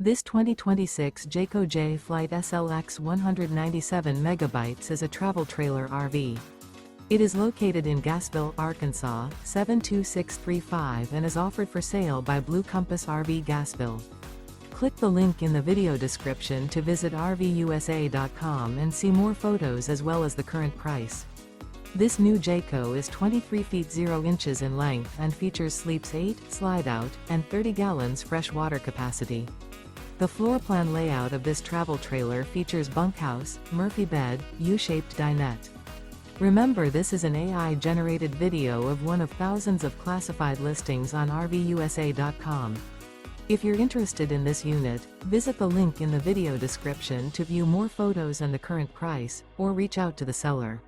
This 2026 Jayco Jay Flight SLX 197 megabytes is a travel trailer RV. It is located in Gassville, Arkansas, 72635 and is offered for sale by Blue Compass RV Gassville. Click the link in the video description to visit RVUSA.com and see more photos as well as the current price. This new Jayco is 23 feet 0 inches in length and features sleeps 8, Slideout, and 30 gallons fresh water capacity. The floor plan layout of this travel trailer features bunkhouse, Murphy bed, U-shaped dinette. Remember, this is an AI-generated video of one of thousands of classified listings on RVUSA.com. If you're interested in this unit, visit the link in the video description to view more photos and the current price, or reach out to the seller.